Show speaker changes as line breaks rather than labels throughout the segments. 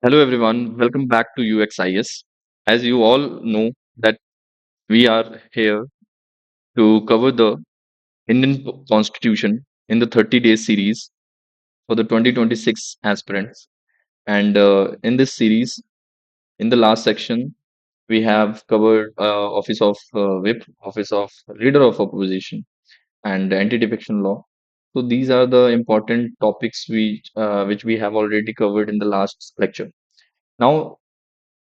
Hello everyone, welcome back to UXIS. As you all know that we are here to cover the Indian Constitution in the 30 days series for the 2026 aspirants. And in this series, in the last section, we have covered Office of Whip, Office of Leader of Opposition, and Anti-Defection Law. So these are the important topics which we have already covered in the last lecture. Now,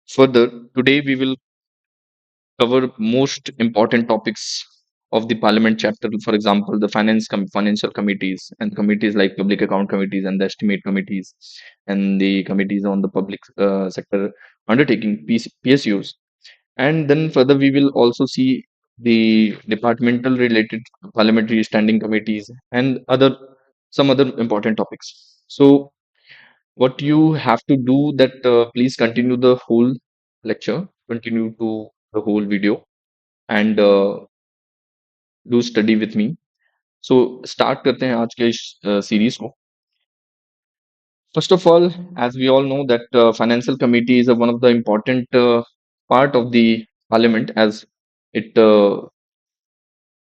further, today we will cover most important topics of the parliament chapter. For example, the financial committees and committees like public account committees and the estimate committees and the committees on the public sector undertaking PSUs. And then further, we will also see the departmental related parliamentary standing committees and other some other important topics. So what you have to do that please continue the whole lecture, continue to the whole video and do study with me. So start करते हैं आज के इस series को. First of all, as we all know that financial committee is one of the important part of the parliament, as it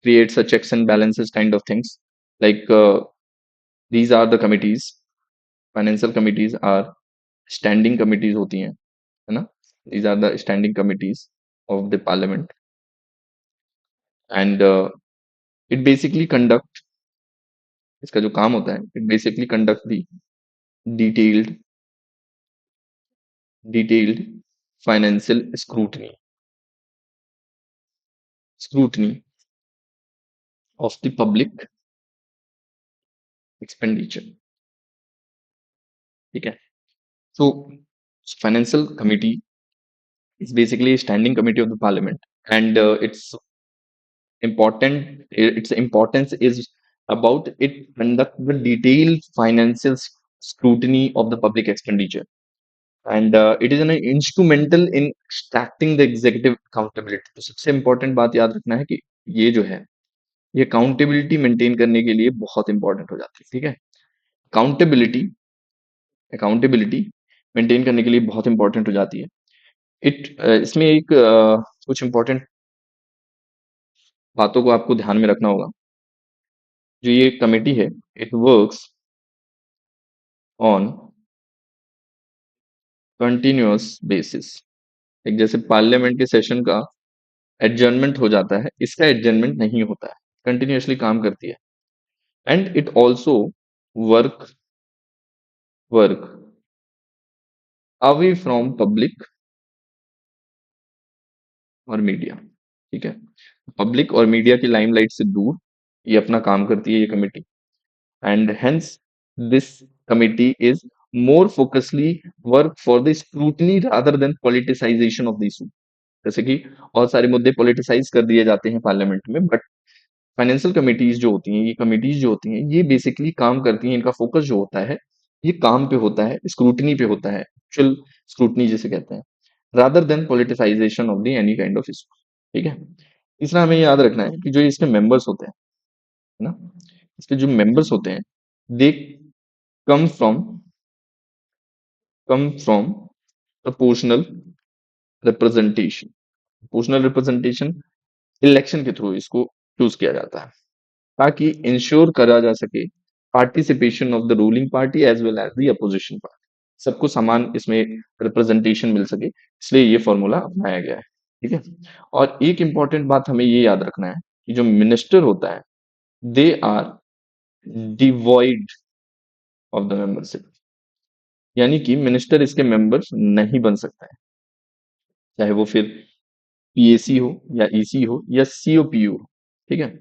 creates a checks and balances kind of things. Like these are the committees. Financial committees are standing committees होती हैं, है ना? These are the standing committees of the parliament, and it basically conduct, इसका जो काम होता है, it basically conduct the detailed detailed financial scrutiny of the public expenditure. ठीक है. So financial committee is basically a standing committee of the parliament, and its importance is about it conduct the detailed financial scrutiny of the public expenditure, and it is an instrumental in extracting the executive accountability. तो सबसे important बात याद रखना है कि ये जो है ये अकाउंटेबिलिटी मेंटेन करने के लिए बहुत इंपॉर्टेंट हो जाती है. ठीक है. अकाउंटेबिलिटी अकाउंटेबिलिटी मेंटेन करने के लिए बहुत इंपॉर्टेंट हो जाती है. इसमें एक कुछ इंपॉर्टेंट बातों को आपको ध्यान में रखना होगा. जो ये कमेटी है, it works on continuous basis. एक जैसे पार्लियामेंट के सेशन का एडजर्नमेंट हो जाता है, इसका एडजर्नमेंट नहीं होता है, कंटिन्यूअसली काम करती है. And it also work work away from public और मीडिया. ठीक है. पब्लिक और मीडिया की लाइमलाइट से दूर ये अपना काम करती है ये committee, and hence this committee is more फोकसली work for the scrutiny rather than politicisation of the issue. जैसे कि बहुत सारे मुद्दे पॉलिटिसाइज कर दिए जाते हैं पार्लियामेंट में, बट फाइनेंशियल कमिटीज जो होती हैं, ये कमिटीज जो होती हैं, ये बेसिकली काम करती हैं. इनका फोकस जो होता है ये काम पे होता है, स्क्रूटनी पे होता है, एक्चुअल स्क्रूटनी जिसे कहते हैं, rather than politicisation of the any kind of issue. ठीक है. तीसरा हमें याद रखना है कि जो इसके मेंबर्स होते हैं, है ना, इसके जो मेंबर्स होते हैं, they come from come from proportional representation. Proportional representation election के थ्रू इसको चूज किया जाता है ताकि इंश्योर करा जा सके participation of the ruling party as well as the opposition party. सबको समान इसमें रिप्रेजेंटेशन मिल सके, इसलिए ये फॉर्मूला अपनाया गया है. ठीक है. और एक इंपॉर्टेंट बात हमें ये याद रखना है कि जो मिनिस्टर होता है, they are devoid of the membership. यानी कि मिनिस्टर इसके मेंबर नहीं बन सकता है, चाहे वो फिर पीएसी हो या ईसी हो या सीओपीयू हो. ठीक है.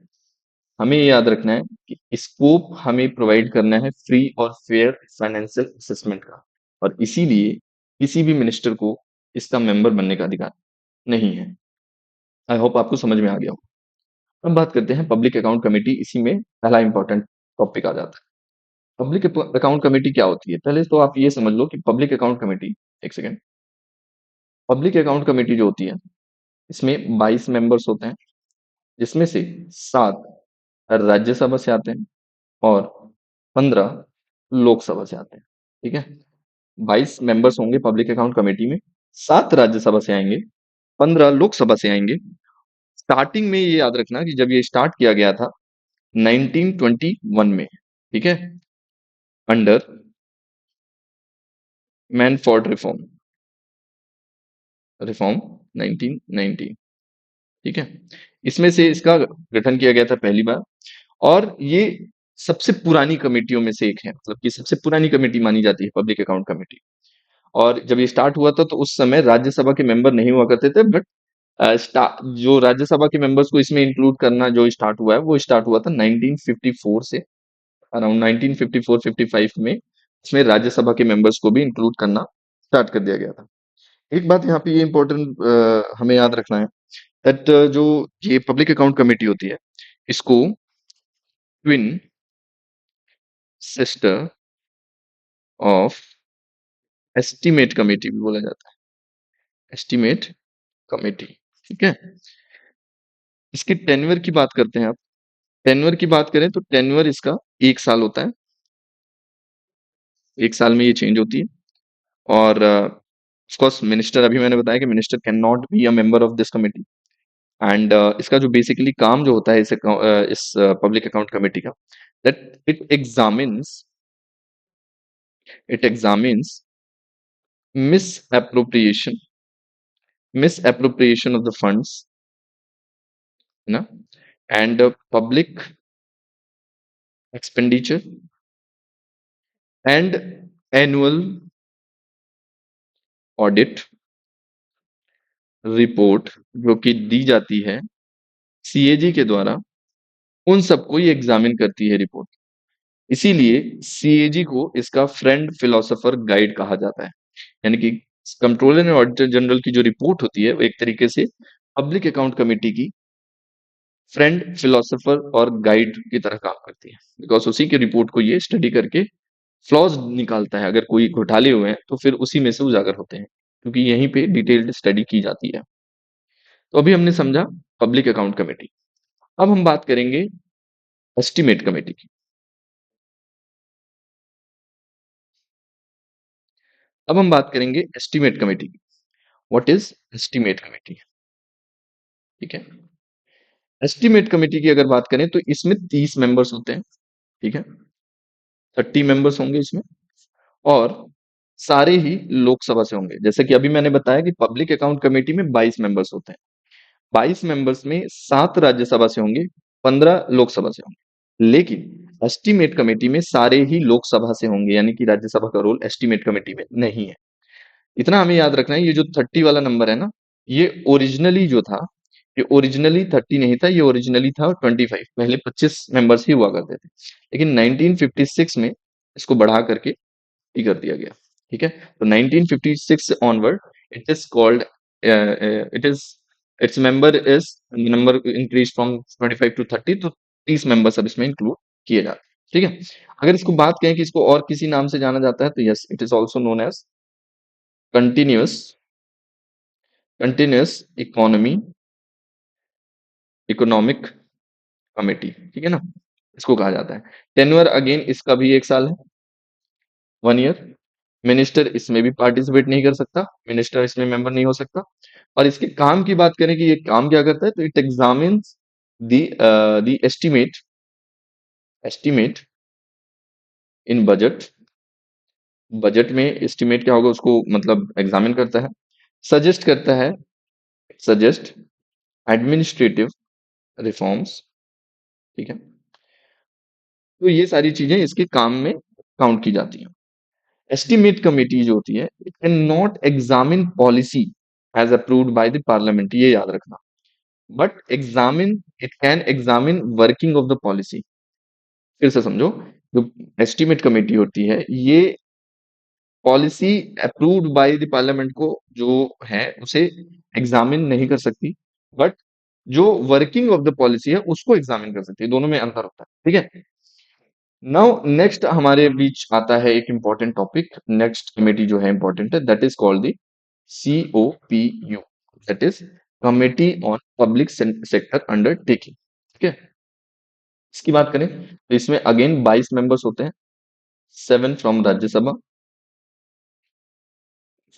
हमें ये याद रखना है कि स्कोप हमें प्रोवाइड करना है फ्री और फेयर फाइनेंशियल असेसमेंट का, और इसीलिए किसी भी मिनिस्टर को इसका मेंबर बनने का अधिकार नहीं है. आई होप आपको समझ में आ गया हो. अब बात करते हैं पब्लिक अकाउंट कमेटी. इसी में पहला इंपॉर्टेंट टॉपिक आ जाता है. पब्लिक अकाउंट कमेटी क्या होती है? पहले तो आप ये समझ लो कि पब्लिक अकाउंट कमेटी, एक सेकेंड, पब्लिक अकाउंट कमेटी जो होती है इसमें 22 मेंबर्स होते हैं, जिसमें से 7 राज्यसभा से आते हैं और 15 लोकसभा से आते हैं. ठीक है. 22 मेंबर्स होंगे पब्लिक अकाउंट कमेटी में, 7 राज्यसभा से आएंगे, 15 लोकसभा से आएंगे। स्टार्टिंग में ये याद रखना कि जब ये स्टार्ट किया गया था 1921 में, ठीक है, अंडर मैनफोर्ड रिफॉर्म, रिफॉर्म 1919, ठीक है। इसमें से इसका गठन किया गया था पहली बार, और ये सबसे पुरानी कमेटियों में से एक है, मतलब कि सबसे पुरानी कमेटी मानी जाती है पब्लिक अकाउंट कमेटी। और जब ये स्टार्ट हुआ था तो उस समय राज्यसभा के मेंबर नहीं हुआ करते थे, बट जो राज्यसभा के मेंबर्स को इसमें इंक्लूड करना जो स्टार्ट हुआ है वो स्टार्ट हुआ था 1954 से, अराउंड 1954-55 में इसमें राज्यसभा के मेंबर्स को भी इंक्लूड करना स्टार्ट कर दिया गया था। एक बात यहाँ पे ये इंपॉर्टेंट हमें याद रखना है दैट जो ये पब्लिक अकाउंट कमेटी होती है, इसको twin sister of estimate committee भी बोला जाता है, एस्टीमेट कमेटी, ठीक है। इसके टेन्योर की बात करते हैं आप। टेन्योर की बात करें तो टेन्योर इसका 1 साल होता है, 1 साल में ये चेंज होती है। और ऑफ कोर्स मिनिस्टर, अभी मैंने बताया कि minister can not be a member of this committee. And इसका जो बेसिकली काम जो होता है इस पब्लिक अकाउंट कमेटी का, that it examines miss appropriation miss appropriation of the funds, है ना, and public expenditure and annual audit report जो कि दी जाती है सीएजी के द्वारा, उन सबको ये एग्जामिन करती है रिपोर्ट। इसीलिए सीएजी को इसका फ्रेंड फिलोसोफर गाइड कहा जाता है। यानी कि कंट्रोलर एंड ऑडिटर जनरल की जो रिपोर्ट होती है वो एक तरीके से पब्लिक अकाउंट कमेटी की फ्रेंड फिलोसोफर और गाइड की तरह काम करती है, बिकॉज उसी की रिपोर्ट को ये स्टडी करके फ्लॉज निकालता है। अगर कोई घोटाले हुए हैं तो फिर उसी में से उजागर होते हैं, क्योंकि यहीं पे डिटेल्ड स्टडी की जाती है। तो अभी हमने समझा पब्लिक अकाउंट कमेटी। अब हम बात करेंगे एस्टीमेट कमेटी की। अब हम बात करेंगे एस्टीमेट कमेटी की। व्हाट इज एस्टीमेट कमेटी, ठीक है। एस्टीमेट कमेटी की अगर बात करें तो इसमें 30 मेंबर्स होते हैं, ठीक है, 30 मेंबर्स होंगे इसमें। और सारे ही लोकसभा से होंगे। जैसे कि अभी मैंने बताया कि पब्लिक अकाउंट कमेटी में 22 मेंबर्स होते हैं, 22 मेंबर्स में 7 राज्यसभा से होंगे, 15 लोकसभा से होंगे। लेकिन एस्टीमेट कमेटी में सारे ही लोकसभा से होंगे, यानी कि राज्यसभा का रोल एस्टीमेट कमेटी में नहीं है। इतना हमें याद रखना है, ये जो 30 वाला नंबर है ना, ये ओरिजिनली जो था, ये ओरिजिनली 30 नहीं था, ये ओरिजिनली था 25। पहले 25 मेंबर्स ही हुआ करते थे, लेकिन 1956 में इसको बढ़ा करके ही कर दिया गया, ठीक है। तो 1956 onward it is called it is its number increase from 25 to 30, तो 30 मेंबर्स अब इसमें इंक्लूड किए जाते हैं, ठीक है। अगर इसको बात करें कि इसको और किसी नाम से जाना जाता है तो yes, it is also known as continuous continuous economy economic committee, ठीक है ना, इसको कहा जाता है। टेन्योर अगेन इसका भी 1 साल है, 1 ईयर। मिनिस्टर इसमें भी पार्टिसिपेट नहीं कर सकता, मिनिस्टर इसमें मेंबर नहीं हो सकता। और इसके काम की बात करें कि ये काम क्या करता है, तो it examines the estimate in budget. Budget में एस्टीमेट क्या होगा उसको मतलब एग्जामिन करता है, सजेस्ट करता है, सजेस्ट एडमिनिस्ट्रेटिव रिफॉर्म्स, ठीक है। तो ये सारी चीजें इसके काम में काउंट की जाती हैं। एस्टीमेट कमेटी जो होती है, it can not examine policy as approved by the parliament, ये याद रखना। But it can examine working of the policy. फिर से समझो, जो एस्टीमेट कमेटी होती है ये policy approved by the parliament को जो है उसे एग्जामिन नहीं कर सकती, बट जो वर्किंग ऑफ द पॉलिसी है उसको एग्जामिन कर सकती है। दोनों में अंतर होता है, ठीक है। नाउ नेक्स्ट हमारे बीच आता है एक इंपॉर्टेंट टॉपिक, नेक्स्ट कमेटी जो है इंपॉर्टेंट है, that is called the COPU, that is committee on public sector undertaking, ठीक है। इसकी बात करें तो इसमें अगेन 22 मेंबर्स होते हैं, 7 फ्रॉम राज्यसभा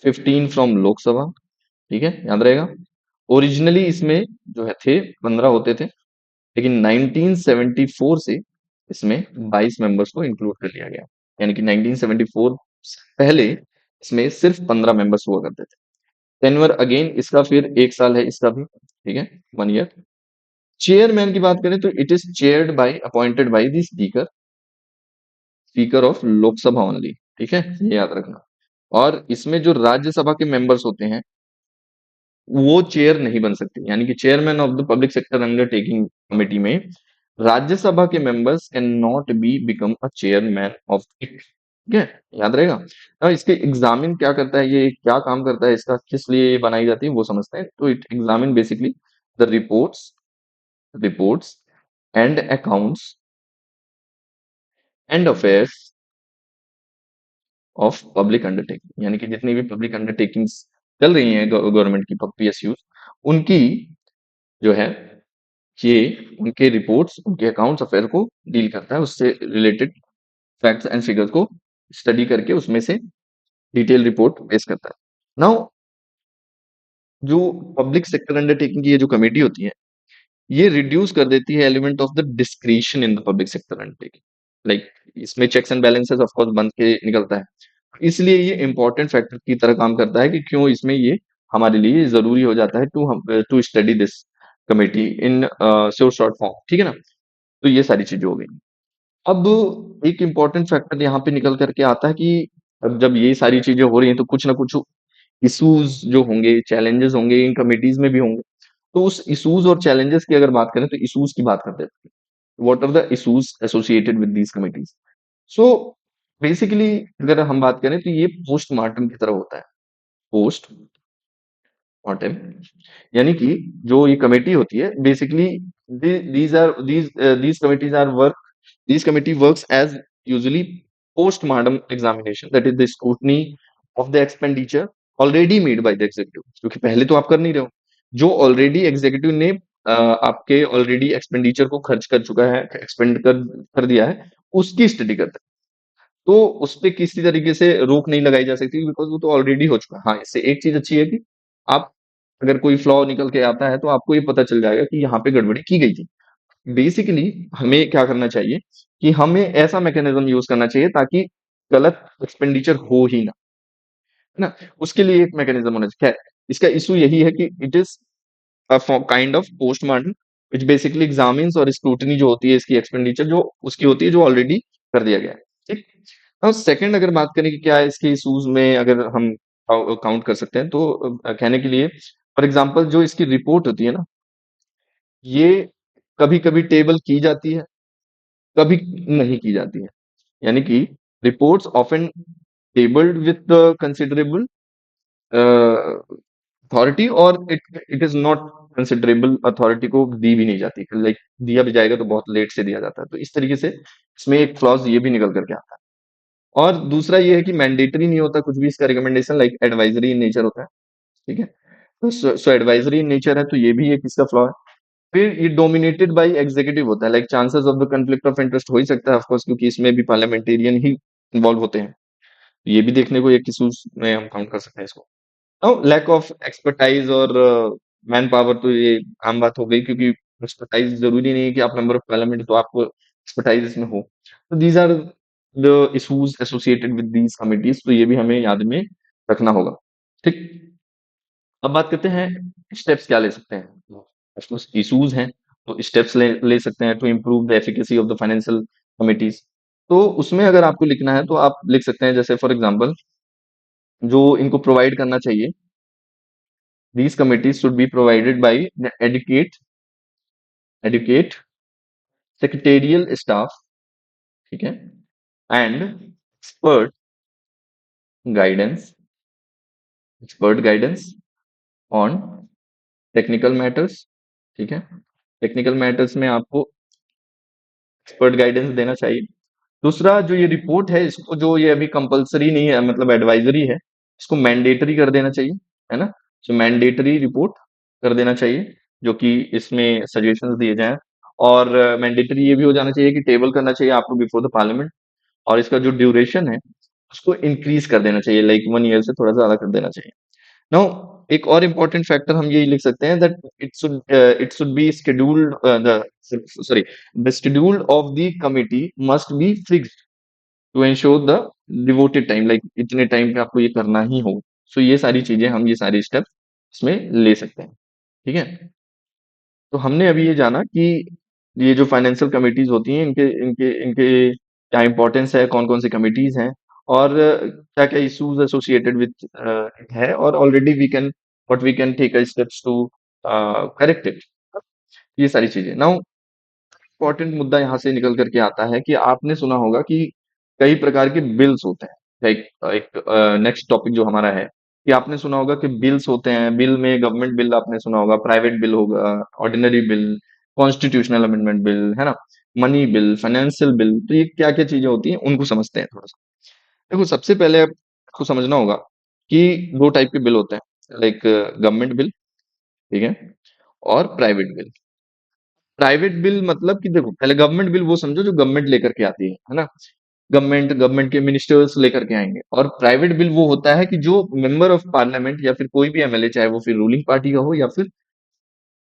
15 फ्रॉम लोकसभा, ठीक है, याद रहेगा। ओरिजिनली इसमें जो है थे 15 होते थे, लेकिन 1974 से इसमें 22 मेंबर्स को इंक्लूड कर लिया गया। यानी कि 1974 से पहले इसमें सिर्फ 15 मेंबर्स हुआ करते थे। टेन्योर अगेन इसका फिर 1 साल है इसका भी, ठीक है, 1 ईयर। चेयरमैन की बात करें तो it is chaired by appointed by the speaker, speaker of Lok Sabha only, ठीक है, ये याद रखना। और इसमें जो राज्यसभा के मेंबर्स होते हैं वो चेयर नहीं बन सकते, यानी कि chairman of the public sector undertaking committee में राज्यसभा के members can not be become a chairman of it, ठीक है, याद रहेगा। अब इसके एग्जामिन क्या करता है, ये क्या काम करता है इसका, किस लिए ये बनाई जाती है वो समझते हैं। तो it examine basically the reports and accounts and affairs of public undertaking, यानी कि जितनी भी पब्लिक अंडरटेकिंग्स चल रही हैं गवर्नमेंट की, पीएसयू, उनकी जो है ये उनके रिपोर्ट्स, उनके अकाउंट्स अफेयर को डील करता है, उससे रिलेटेड फैक्ट्स एंड फिगर्स को स्टडी करके उसमें से डिटेल रिपोर्ट पेश करता है। नाउ जो पब्लिक सेक्टर अंडरटेकिंग की ये जो कमेटी होती है, ये रिड्यूस कर देती है element of the discretion in the public sector undertaking, like इसमें checks and balances of course बन के निकलता है। इसलिए ये इंपॉर्टेंट फैक्टर की तरह काम करता है कि क्यों इसमें ये हमारे लिए जरूरी हो जाता है to study this committee in short form, ठीक है ना। तो ये सारी चीजें हो गई। अब एक इम्पोर्टेंट फैक्टर यहाँ पे निकल करके आता है कि अब जब ये सारी चीजें हो रही हैं तो कुछ ना कुछ इश्यूज जो होंगे, चैलेंजेस होंगे, इन कमिटीज में भी होंगे। तो उस इश्यूज और चैलेंजेस की अगर बात करें तो इश्यूज की बात करते हैं। What are the issues associated with these committees. So basically अगर हम बात करें तो ये पोस्टमार्टम की तरह होता है। पोस्ट मॉर्टेम, यानी कि जो ये कमेटी होती है basically these committees are work these committee works as usually post-mortem examination, that is the scrutiny of the expenditure already made by the executive, क्योंकि पहले तो आप कर नहीं रहे हो, जो ऑलरेडी एग्जीक्यूटिव ने आपके ऑलरेडी एक्सपेंडिचर को खर्च कर चुका है, एक्सपेंड कर दिया है, उसकी स्टडी करता है। तो उस पे किसी तरीके से रोक नहीं लगाई जा सकती बिकॉज वो तो ऑलरेडी हो चुका है। हाँ, इससे एक चीज अच्छी है कि आप अगर कोई फ्लॉ निकल के आता है तो आपको ये पता चल जाएगा कि यहाँ पे गड़बड़ी की गई थी। बेसिकली हमें क्या करना चाहिए कि हमें ऐसा मैकेनिज्म यूज करना चाहिए ताकि गलत एक्सपेंडिचर हो ही ना, है ना। उसके लिए एक मैकेनिज्म होना चाहिए। खैर, इसका इशू यही है कि it is a kind of postmortem which basically examines और स्क्रूटनी जो होती है इसकी एक्सपेंडिचर जो उसकी होती है जो ऑलरेडी कर दिया गया है, ठीक। अब सेकंड अगर बात करें कि क्या है इसके इश्यूज में अगर हम काउंट कर सकते हैं तो कहने के लिए फॉर एग्जांपल जो इसकी रिपोर्ट होती है ना, ये कभी कभी टेबल की जाती है, कभी नहीं की जाती है। यानी कि reports often tabled with considerable authority, और it it is not considerable authority को दी भी नहीं जाती, लाइक दिया भी जाएगा तो बहुत लेट से दिया जाता है। तो इस तरीके से इसमें एक फ्लॉज ये भी निकल करके आता है। और दूसरा ये है कि मैंडेटरी नहीं होता कुछ भी इसका, recommendation like advisory in nature होता है, ठीक है। तो सो एडवाइजरी इन नेचर है तो ये भी एक इसका फ्लॉ है। फिर ये डोमिनेटेड बाय एग्जीक्यूटिव होता है, like chances of the conflict of interest हो ही सकता है ऑफ कोर्स, क्योंकि इसमें भी पार्लियामेंटेरियन ही इन्वॉल्व होते हैं। ये भी देखने को एक इशूज में हम काउंट कर सकते हैं इसको। लैक ऑफ एक्सपर्टाइज और मैन पावर, तो ये आम बात हो गई, क्योंकि एक्सपर्टाइज जरूरी नहीं है कि आप मेंबर ऑफ पार्लियामेंट तो आपको एक्सपर्टाइज इसमें हो। तो these are the issues associated with these committees, तो ये भी हमें याद में रखना होगा, ठीक। अब बात करते हैं स्टेप्स क्या ले सकते हैं। ऑफकोर्स इशूज हैं तो स्टेप्स ले सकते हैं to improve the efficacy of the financial committees. तो उसमें अगर आपको लिखना है तो आप लिख सकते हैं, जैसे फॉर एग्जांपल जो इनको प्रोवाइड करना चाहिए, these committees should be provided by the educate secretarial staff, ठीक है, and expert guidance expert guidance on technical matters, ठीक है। टेक्निकल मैटर्स में आपको एक्सपर्ट गाइडेंस देना चाहिए। दूसरा जो ये रिपोर्ट है इसको, जो ये अभी कंपलसरी नहीं है मतलब एडवाइजरी है, इसको मैंडेटरी कर देना चाहिए, है ना। तो मैंडेटरी रिपोर्ट कर देना चाहिए, जो कि इसमें सजेशंस दिए जाएं। और मैंडेटरी ये भी हो जाना चाहिए कि टेबल करना चाहिए आपको बिफोर द पार्लियामेंट। और इसका जो ड्यूरेशन है उसको इंक्रीज कर देना चाहिए, लाइक 1 ईयर से थोड़ा ज्यादा कर देना चाहिए। नाउ एक और इम्पोर्टेंट फैक्टर हम यही लिख सकते हैं that it should be scheduled, the sorry, the schedule of the committee must be fixed to ensure the devoted time, like इतने टाइम पे आपको ये करना ही होगा। सो ये सारी चीजें, हम ये सारे स्टेप इसमें ले सकते हैं। ठीक है, तो हमने अभी ये जाना कि ये जो फाइनेंशियल कमिटीज होती हैं, इनके इनके इनके क्या इंपॉर्टेंस है, कौन कौन सी कमिटीज हैं, और क्या क्या इश्यूज एसोसिएटेड विथ इट है, और already we can what we can take steps to correct it. ये सारी चीजें। नाउ इम्पोर्टेंट मुद्दा यहाँ से निकल करके आता है कि आपने सुना होगा कि कई प्रकार के बिल्स होते हैं। एक एक नेक्स्ट टॉपिक जो हमारा है, कि आपने सुना होगा कि बिल्स होते हैं। बिल में गवर्नमेंट बिल आपने सुना होगा, प्राइवेट बिल होगा, ordinary bill, constitutional amendment bill, है ना, मनी बिल, फाइनेंशियल बिल। तो ये क्या क्या चीजें होती हैं, उनको समझते हैं थोड़ा सा। देखो, सबसे पहले आपको समझना होगा कि दो टाइप के बिल होते हैं, लाइक गवर्नमेंट बिल, ठीक है, और प्राइवेट बिल। प्राइवेट बिल मतलब कि देखो, पहले गवर्नमेंट बिल वो समझो जो गवर्नमेंट लेकर के आती है ना, गवर्नमेंट के मिनिस्टर्स लेकर के आएंगे। और प्राइवेट बिल वो होता है कि जो मेंबर ऑफ पार्लियामेंट या फिर कोई भी एमएलए, चाहे वो फिर रूलिंग पार्टी का हो या फिर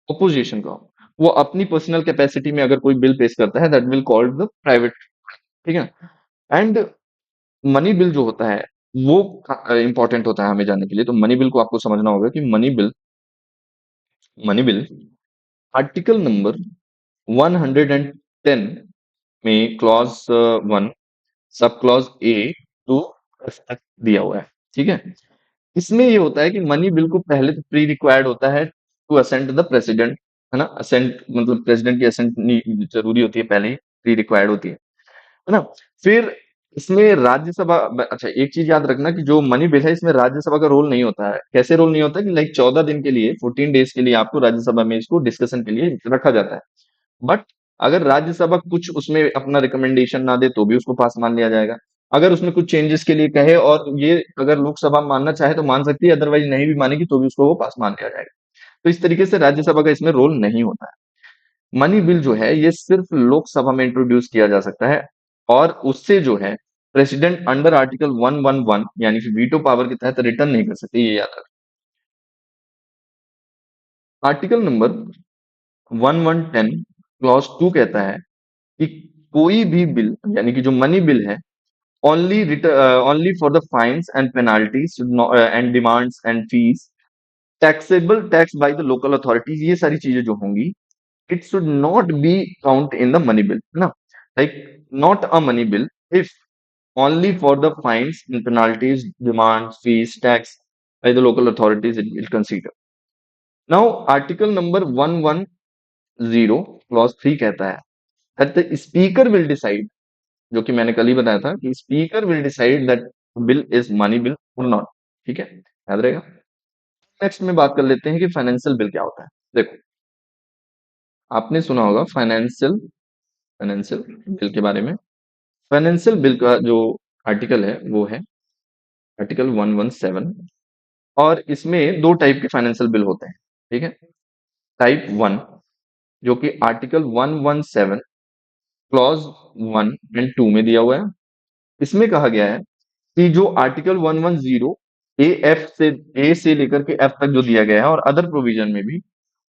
अपोजिशन का हो, वो अपनी पर्सनल कैपेसिटी में अगर कोई बिल पेश करता है, that will called the private. ठीक है। एंड मनी बिल जो होता है वो इंपॉर्टेंट होता है हमें जानने के लिए। तो मनी बिल को आपको समझना होगा कि मनी बिल आर्टिकल नंबर 110 में clause 1 sub clause A to F तक दिया हुआ है। ठीक है। इसमें ये होता है कि मनी बिल को पहले तो प्री रिक्वायर्ड होता है टू असेंट द प्रेसिडेंट, है ना। असेंट मतलब प्रेसिडेंट की असेंट जरूरी होती है, पहले ही प्री रिक्वायर्ड होती है ना। फिर इसमें राज्यसभा, अच्छा एक चीज याद रखना कि जो मनी बिल है इसमें राज्यसभा का रोल नहीं होता है। कैसे रोल नहीं होता है कि लाइक 14 दिन के लिए, 14 डेज के लिए आपको राज्यसभा में इसको डिस्कशन के लिए रखा जाता है। बट अगर राज्यसभा कुछ उसमें अपना रिकमेंडेशन ना दे तो भी उसको पास मान लिया जाएगा। अगर उसमें कुछ चेंजेस के लिए कहे और ये अगर लोकसभा मानना चाहे तो मान सकती है, अदरवाइज नहीं भी मानेगी तो भी उसको वो पास मान लिया जाएगा। तो इस तरीके से राज्यसभा का इसमें रोल नहीं होता है। मनी बिल जो है ये सिर्फ लोकसभा में इंट्रोड्यूस किया जा सकता है, और उससे जो है प्रेसिडेंट अंडर आर्टिकल 111 यानी कि वीटो पावर के तहत रिटर्न नहीं कर सकते, ये याद रखें। आर्टिकल नंबर 1110 क्लॉज 2 कहता है कि कोई भी बिल यानी कि जो मनी बिल है, only for the fines and penalties and demands and fees taxable tax by the local authorities, ये सारी चीजें जो होंगी, it should not be count in the money bill, है ना। like not a money bill if only for the fines and penalties, demands, fees, tax by the local authorities it will consider। now article number 110 clause 3 कहता है that the speaker will decide, जो कि मैंने कल ही बताया था कि speaker will decide that bill is money bill और नॉट। ठीक है, याद रहेगा। नेक्स्ट में बात कर लेते हैं कि फाइनेंशियल बिल क्या होता है। देखो, आपने सुना होगा फाइनेंशियल बिल के बारे में। फाइनेंशियल बिल का जो आर्टिकल है वो है आर्टिकल 117, और इसमें दो टाइप के फाइनेंशियल बिल होते हैं। ठीक है। टाइप 1 जो कि आर्टिकल 117 क्लॉज 1 एंड 2 में दिया हुआ है। इसमें कहा गया है कि जो आर्टिकल 110 ए से लेकर के एफ तक जो दिया गया है, और अदर प्रोविजन में भी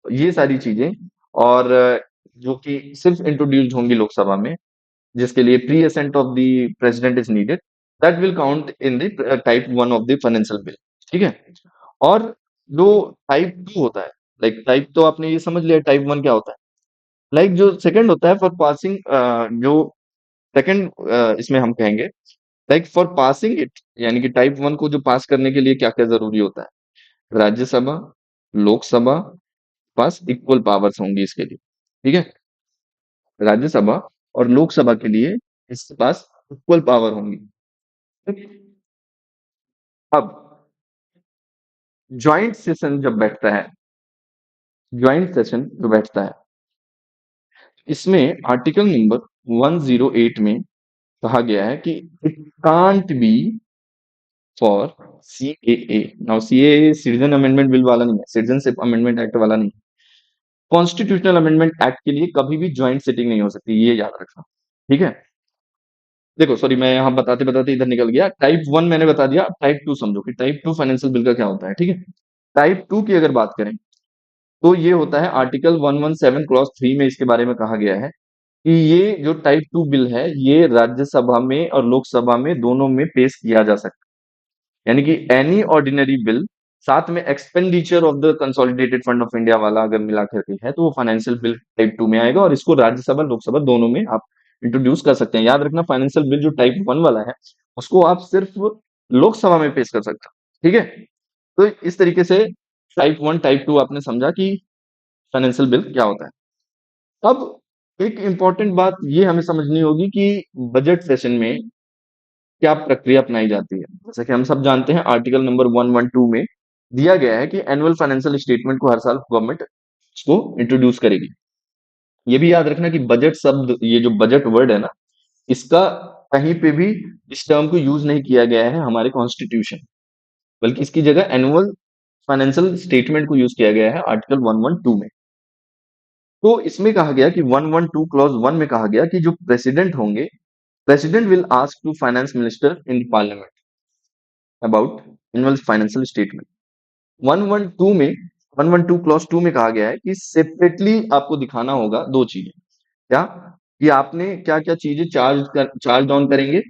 ये सारी चीजें, और जो कि सिर्फ इंट्रोड्यूस्ड होंगी लोकसभा में, जिसके लिए pre assent of the president is needed, that will count in the type 1 of the financial bill. ठीक है। और जो टाइप 2 होता है, लाइक टाइप तो आपने ये समझ लिया टाइप 1 क्या होता है। लाइक जो सेकंड होता है फॉर पासिंग, जो सेकंड इसमें हम कहेंगे लाइक फॉर पासिंग इट, यानी कि टाइप 1 को जो पास करने के लिए क्या क्या जरूरी होता है। राज्यसभा, लोकसभा पास इक्वल पावर्स होंगी इसके लिए। ठीक है। राज्यसभा और लोकसभा के लिए इसके पास इक्वल पावर होंगी। अब ज्वाइंट सेशन जब बैठता है, ज्वाइंट सेशन जो बैठता है, इसमें आर्टिकल नंबर 108 में कहा गया है कि it can't be for CAA. Now CAA citizen amendment bill वाला नहीं है, सिटीजनशिप अमेंडमेंट एक्ट वाला नहीं। कॉन्स्टिट्यूशनल अमेंडमेंट एक्ट के लिए कभी भी ज्वाइंट सिटिंग नहीं हो सकती, ये याद रखना। ठीक है। देखो सॉरी, मैं यहाँ बताते बताते इधर निकल गया। टाइप 1 मैंने बता दिया, टाइप 2 समझो कि टाइप 2 फाइनेंशियल बिल का क्या होता है, ठीक है। टाइप 2 की अगर बात करें तो ये होता है आर्टिकल 117 क्लॉज 3 में इसके बारे में कहा गया है कि ये जो टाइप 2 बिल है ये राज्यसभा में और लोकसभा में दोनों में पेश किया जा सकता है। यानी कि एनी ऑर्डिनरी बिल साथ में expenditure of the consolidated fund of India वाला अगर मिला करके है तो वो फाइनेंशियल बिल टाइप 2 में आएगा, और इसको राज्यसभा लोकसभा दोनों में आप इंट्रोड्यूस कर सकते हैं। याद रखना, फाइनेंशियल बिल जो टाइप 1 वाला है उसको आप सिर्फ लोकसभा में पेश कर सकते हो, ठीक है। तो इस तरीके से टाइप 1 टाइप 2 आपने समझा कि फाइनेंशियल बिल क्या होता है। अब एक इंपॉर्टेंट बात ये हमें समझनी होगी कि बजट सेशन में क्या प्रक्रिया अपनाई जाती है। जैसे कि हम सब जानते हैं आर्टिकल नंबर 112 में दिया गया है कि एनुअल फाइनेंशियल स्टेटमेंट को हर साल गवर्नमेंट इसको इंट्रोड्यूस करेगी। ये भी याद रखना कि बजट शब्द, ये जो बजट वर्ड है ना, इसका कहीं पे भी इस टर्म को यूज नहीं किया गया है हमारे कॉन्स्टिट्यूशन, बल्कि इसकी जगह एनुअल फाइनेंशियल स्टेटमेंट को यूज किया गया है आर्टिकल 112 में। तो इसमें कहा गया कि 112 क्लॉज 1 में कहा गया कि जो प्रेसिडेंट होंगे, president will ask to finance minister in parliament about annual financial statement. 112 में 112 क्लॉज 2 में कहा गया है कि सेपरेटली आपको दिखाना होगा दो चीजें। क्या? कि आपने क्या क्या चीजें चार्ज डाउन करेंगे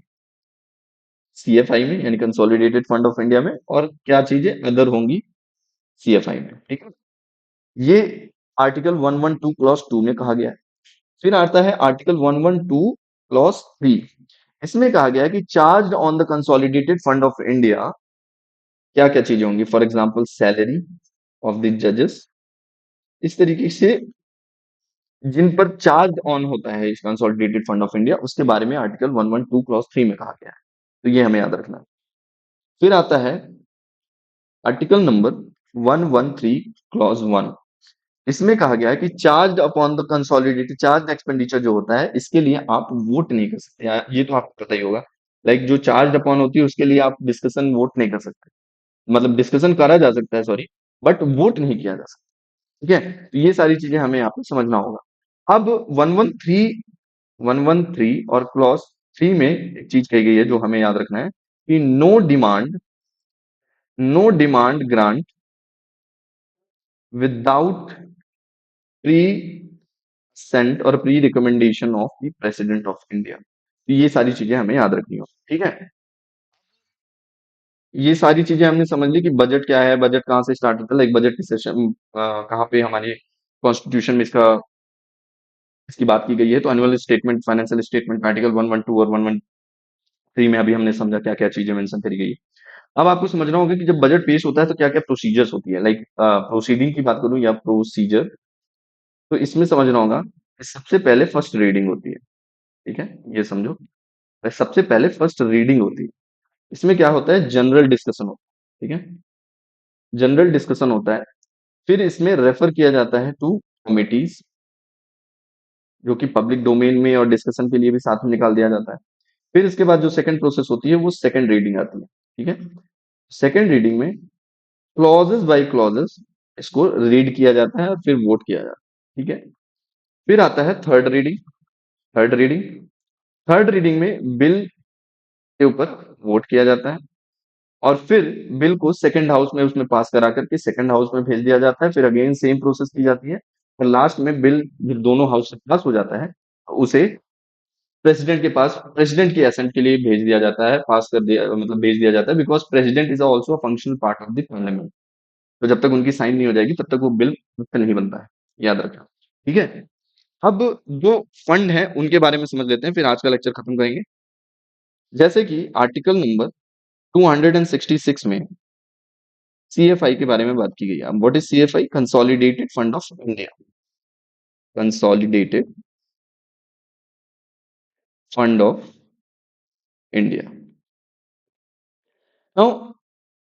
सीएफआई में, यानी कंसोलिडेटेड फंड ऑफ इंडिया में, और क्या चीजें अदर होंगी सीएफआई में, ठीक है। ये आर्टिकल 112 क्लॉज 2 में कहा गया है। फिर आता है आर्टिकल 112 क्लॉज 3। इसमें कहा गया है कि charge on the consolidated fund of India क्या क्या चीजें होंगी। For example salary of the जजेस, इस तरीके से जिन पर चार्ज ऑन होता है इस कंसोलिडेटेड फंड ऑफ इंडिया, उसके बारे में आर्टिकल 112 क्लॉज 3 में कहा गया है। तो ये हमें याद रखना है। फिर आता है आर्टिकल नंबर 113 क्लॉज 1। इसमें कहा गया है कि charge upon the consolidated charge expenditure जो होता है इसके लिए आप वोट नहीं कर सकते। ये तो आपको पता ही होगा। लाइक जो चार्ज अपॉन होती है उसके लिए आप डिस्कशन वोट नहीं कर सकते, मतलब डिस्कशन करा जा सकता है सॉरी, बट वोट नहीं किया जा सकता, ठीक है। तो ये सारी चीजें हमें यहाँ पे समझना होगा। अब 113 और क्लॉज 3 में एक चीज कही गई है जो हमें याद रखना है कि no demand grant without present और pre recommendation of the president of India. तो ये सारी चीजें हमें याद रखनी हो, ठीक है। ये सारी चीजें हमने समझ ली कि बजट क्या है, बजट कहाँ से स्टार्ट होता है, लाइक बजट की सेशन कहाँ पे हमारे कॉन्स्टिट्यूशन में इसकी बात की गई है। तो annual statement, financial statement article 112 और 113 में अभी हमने समझा क्या क्या चीजें मेंशन करी गई है। अब आपको समझना होगा कि जब बजट पेश होता है तो क्या क्या प्रोसीजर्स होती है। लाइक प्रोसीडिंग की बात करूं या प्रोसीजर, तो इसमें समझना होगा कि सबसे पहले फर्स्ट रीडिंग होती है, ठीक है। ये समझो, सबसे पहले फर्स्ट रीडिंग होती है। इसमें क्या होता है, जनरल डिस्कशन होता है, ठीक है। जनरल डिस्कशन होता है, फिर इसमें रेफर किया जाता है टू कमिटीज, जो कि पब्लिक डोमेन में और डिस्कशन के लिए भी साथ में निकाल दिया जाता है। फिर इसके बाद जो सेकंड प्रोसेस होती है वो सेकंड रीडिंग आती है, ठीक है। सेकंड रीडिंग में क्लॉजेस बाय क्लॉजेस इसको रीड किया जाता है और फिर वोट किया जाता है, ठीक है। फिर आता है third reading. Third reading third reading में बिल के ऊपर वोट किया जाता है, और फिर बिल को सेकंड हाउस में उसमें पास करा करके सेकंड हाउस में भेज दिया जाता है। फिर अगेन सेम प्रोसेस की जाती है, और लास्ट में बिल जब दोनों हाउस से पास हो जाता है उसे प्रेसिडेंट के पास, प्रेसिडेंट के असेंट के लिए भेज दिया जाता है, पास कर दिया, मतलब भेज दिया जाता है, because president is also functional part of the parliament. तो जब तक उनकी साइन नहीं हो जाएगी तब तक वो बिल नहीं बनता है, याद रखना, ठीक है। अब जो फंड है उनके बारे में समझ लेते हैं, फिर आज का लेक्चर खत्म करेंगे। जैसे कि आर्टिकल नंबर 266 में सीएफआई के बारे में बात की गई है। What is CFI? Consolidated fund of India. Consolidated fund of India. Now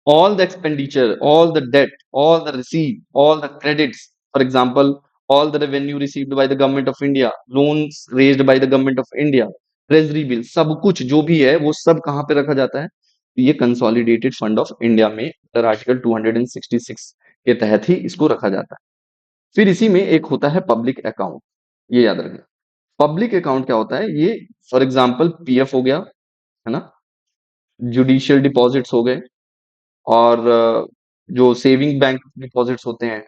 all the expenditure, all the debt, all the receipt, all the credits, for example, all the revenue received by the government of India, loans raised by the government of India, treasury bill, सब कुछ जो भी है वो सब कहाँ पे रखा जाता है? तो ये कंसोलिडेटेड फंड ऑफ इंडिया में अंडर आर्टिकल 266 के तहत ही इसको रखा जाता है। फिर इसी में एक होता है पब्लिक अकाउंट, ये याद रखना। पब्लिक अकाउंट क्या होता है? ये फॉर एग्जांपल पीएफ हो गया, है ना, जुडिशियल डिपॉजिट्स हो गए, और जो सेविंग बैंक डिपॉजिट्स होते हैं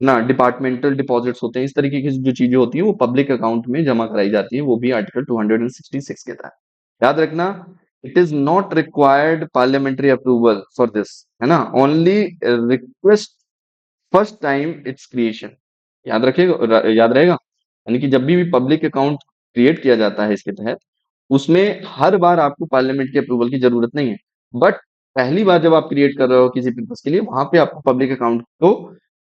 ना, डिपार्टमेंटल डिपॉजिट्स होते हैं, इस तरीके की जो चीजें होती हैं वो पब्लिक अकाउंट में जमा कराई जाती है, वो भी आर्टिकल 266 के तहत। याद रखना, it is not required parliamentary approval for this, है ना, only request first time it's creation. याद रखिएगा, याद रहेगा, यानी कि जब भी पब्लिक अकाउंट क्रिएट किया जाता है इसके तहत, उसमें हर बार आपको पार्लियामेंट के अप्रूवल की जरूरत नहीं है, बट पहली बार जब आप क्रिएट कर रहे हो किसी पर्पज के लिए, वहां पे आपको पब्लिक अकाउंट को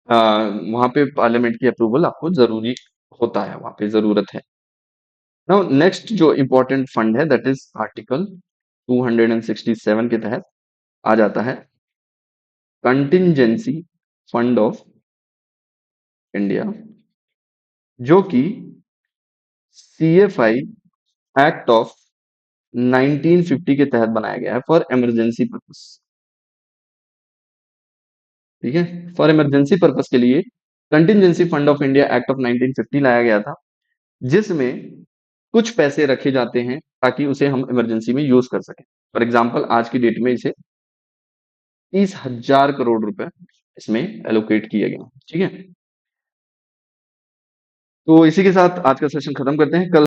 वहां पे पार्लियामेंट की अप्रूवल आपको जरूरी होता है, वहां पे जरूरत है। नाउ नेक्स्ट जो इंपॉर्टेंट फंड है, दैट इज आर्टिकल 267 के तहत आ जाता है कंटिंजेंसी फंड ऑफ इंडिया, जो कि सीएफआई एक्ट ऑफ 1950 के तहत बनाया गया है फॉर इमरजेंसी पर्पस। ठीक है, फॉर इमरजेंसी पर्पस के लिए contingency fund of India act of 1950 लाया गया था, जिसमें कुछ पैसे रखे जाते हैं ताकि उसे हम इमरजेंसी में यूज कर सकें। फॉर एग्जाम्पल आज की डेट में इसे 30,000 करोड़ रुपए इसमें एलोकेट किए गए हैं। ठीक है, तो इसी के साथ आज का सेशन खत्म करते हैं। कल